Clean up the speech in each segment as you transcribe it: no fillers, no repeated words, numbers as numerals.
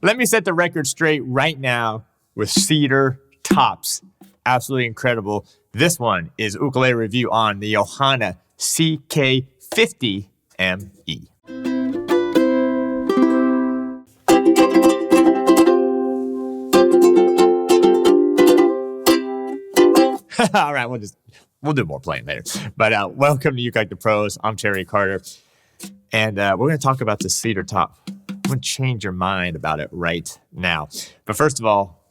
Let me set the record straight right now with cedar tops. Absolutely incredible. This one is ukulele review on the Ohana CK-50ME. All right, we'll do more playing later. But welcome to ukelikethepros. I'm Terry Carter, and we're going to talk about the cedar top. I'm going to change your mind about it right now. But first of all,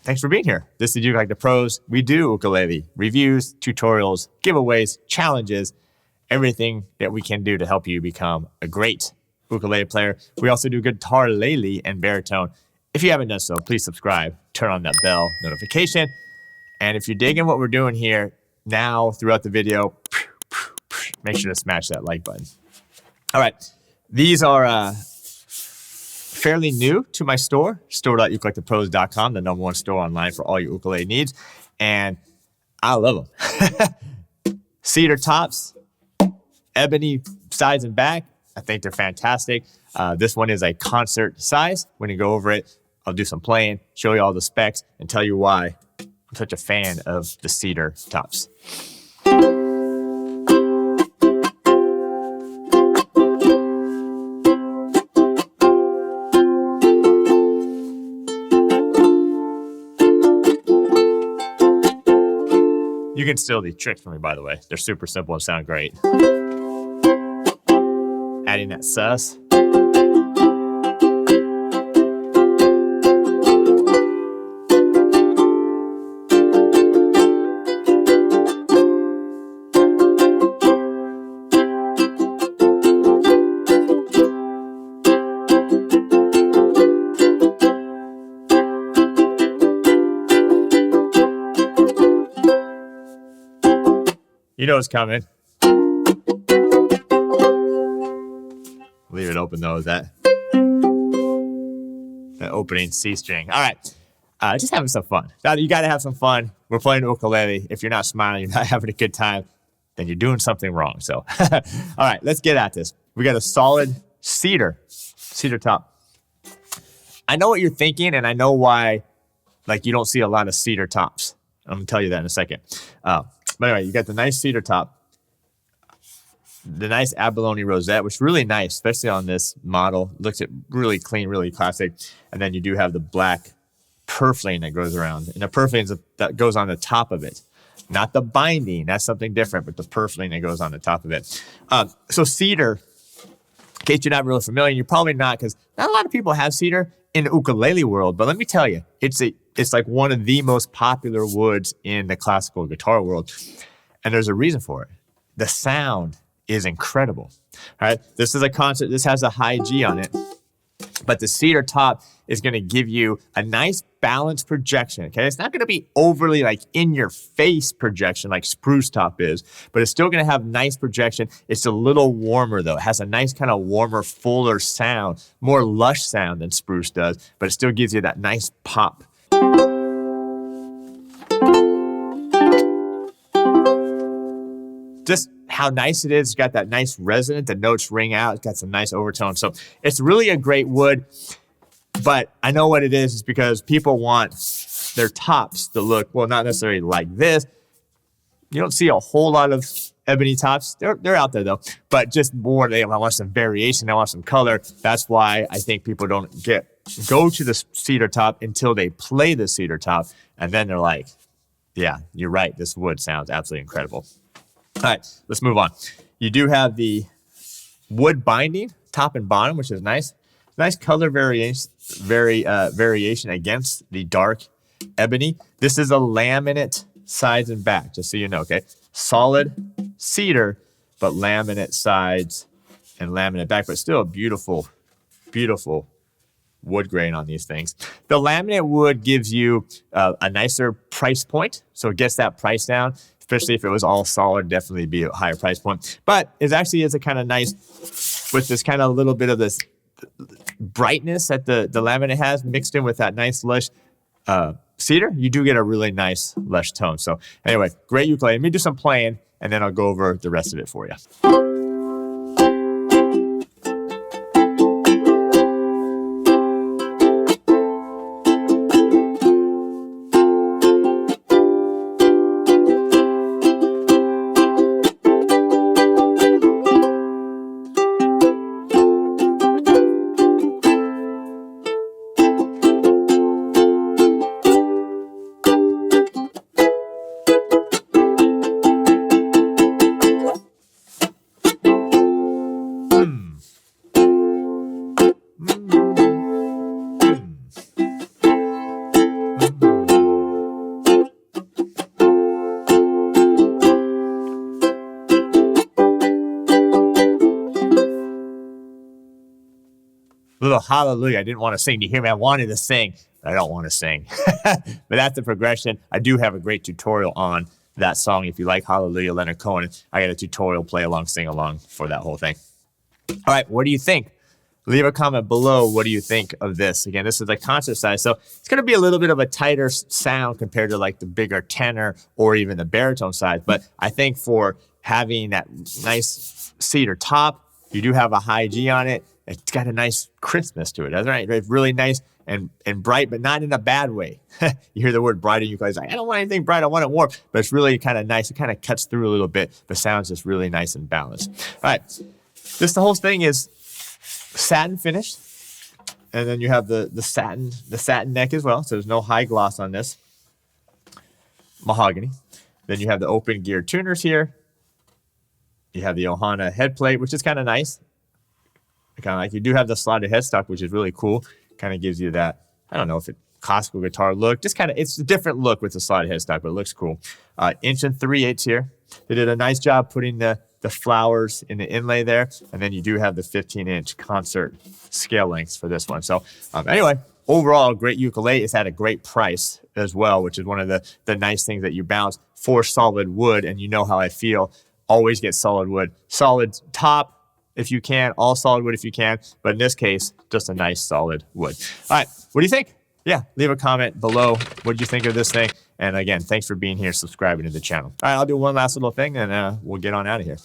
thanks for being here. This is ukelikethepros. We do ukulele reviews, tutorials, giveaways, challenges, everything that we can do to help you become a great ukulele player. We also do guitarlele and baritone. If you haven't done so, please subscribe, turn on that bell notification. And if you're digging what we're doing here now throughout the video, make sure to smash that like button. All right, these are fairly new to my store.ukelikethepros.com, the #1 store online for all your ukulele needs. And I love them. Cedar tops, ebony sides and back. I think they're fantastic. This one is a concert size. When you go over it, I'll do some playing, show you all the specs, and tell you why I'm such a fan of the cedar tops. You can steal these tricks from me, by the way. They're super simple and sound great. Adding that sus. You know it's coming. Leave it open though, that opening C string. All right, just having some fun. Now, you got to have some fun. We're playing ukulele. If you're not smiling, you're not having a good time, then you're doing something wrong. So, all right, let's get at this. We got a solid cedar top. I know what you're thinking, and I know why, like, you don't see a lot of cedar tops. I'm gonna tell you that in a second. But anyway, you got the nice cedar top, the nice abalone rosette, which is really nice, especially on this model. Looks really clean, really classic. And then you do have the black purfling that goes around. And the purfling that goes on the top of it. Not the binding, that's something different, but the purfling that goes on the top of it. So cedar, in case you're not really familiar, you're probably not, because not a lot of people have cedar in the ukulele world. But let me tell you, it's like one of the most popular woods in the classical guitar world. And there's a reason for it. The sound is incredible. All right. This is a concert. This has a high G on it. But the cedar top is going to give you a nice balanced projection. Okay. It's not going to be overly like in your face projection like spruce top is, but it's still going to have nice projection. It's a little warmer though. It has a nice kind of warmer, fuller sound, more lush sound than spruce does, but it still gives you that nice pop. Just how nice it is. It's got that nice resonance. The notes ring out. It's got some nice overtones. So it's really a great wood. But I know what it is because people want their tops to look, well, not necessarily like this. You don't see a whole lot of ebony tops. They're out there though. But just more, they want some variation. They want some color. That's why I think people don't go to the cedar top until they play the cedar top. And then they're like, yeah, you're right. This wood sounds absolutely incredible. All right, let's move on. You do have the wood binding, top and bottom, which is nice. Nice color variation against the dark ebony. This is a laminate sides and back, just so you know, okay? Solid cedar, but laminate sides and laminate back, but still a beautiful, beautiful wood grain on these things. The laminate wood gives you a nicer price point, so it gets that price down. Especially if it was all solid, definitely be a higher price point. But it actually is a kind of nice, with this kind of little bit of this brightness that the laminate has mixed in with that nice lush cedar, you do get a really nice lush tone. So anyway, great ukulele. Let me do some playing and then I'll go over the rest of it for you. little hallelujah. I didn't want to sing. Do you hear me? I wanted to sing, but I don't want to sing. But that's the progression. I do have a great tutorial on that song. If you like Hallelujah, Leonard Cohen, I got a tutorial, play along, sing along for that whole thing. All right, what do you think? Leave a comment below. What do you think of this? Again, this is like concert size, so it's going to be a little bit of a tighter sound compared to like the bigger tenor or even the baritone size. But I think for having that nice cedar top, you do have a high G on it. It's got a nice crispness to it. That's right. It's really nice and bright, but not in a bad way. You hear the word bright and you guys like, I don't want anything bright. I want it warm. But it's really kind of nice. It kind of cuts through a little bit. The sound's just really nice and balanced. All right. The whole thing is satin finished. And then you have the satin neck as well. So there's no high gloss on this. Mahogany. Then you have the open gear tuners here. You have the Ohana head plate, which is kind of nice. Kind of like you do have the slotted headstock, which is really cool. Kind of gives you that, I don't know if it classical guitar look. Just kind of, it's a different look with the slotted headstock, but it looks cool. 1 3/8 here. They did a nice job putting the flowers in the inlay there. And then you do have the 15-inch concert scale lengths for this one. So anyway, overall, great ukulele. It's at a great price as well, which is one of the nice things that you balance for solid wood. And you know how I feel. Always get solid wood. Solid top if you can, all solid wood if you can. But in this case, just a nice solid wood. All right, what do you think? Yeah, leave a comment below. What do you think of this thing? And again, thanks for being here, subscribing to the channel. All right, I'll do one last little thing and we'll get on out of here.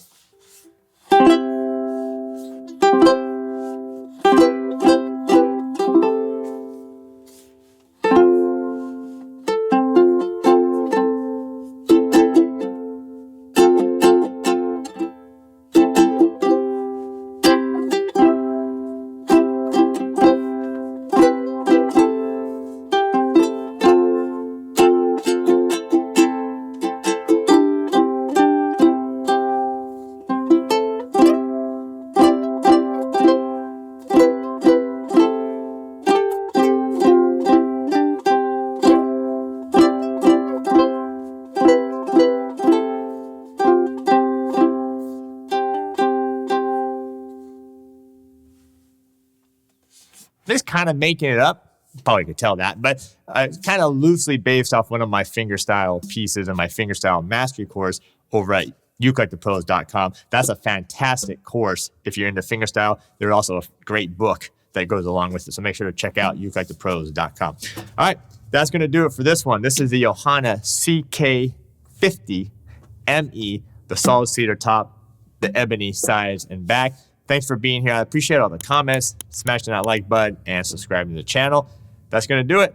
This kind of making it up, probably could tell that, but kind of loosely based off one of my fingerstyle pieces and my fingerstyle mastery course over at ukelikethepros.com. That's a fantastic course if you're into fingerstyle. There's also a great book that goes along with it, so make sure to check out ukelikethepros.com. All right, that's going to do it for this one. This is the Ohana CK-50ME, the solid cedar top, the ebony sides and back. Thanks for being here. I appreciate all the comments, smashing that like button, and subscribing to the channel. That's going to do it.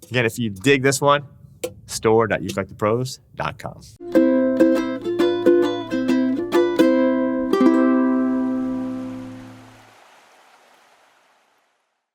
Again, if you dig this one, store.ukelikethepros.com.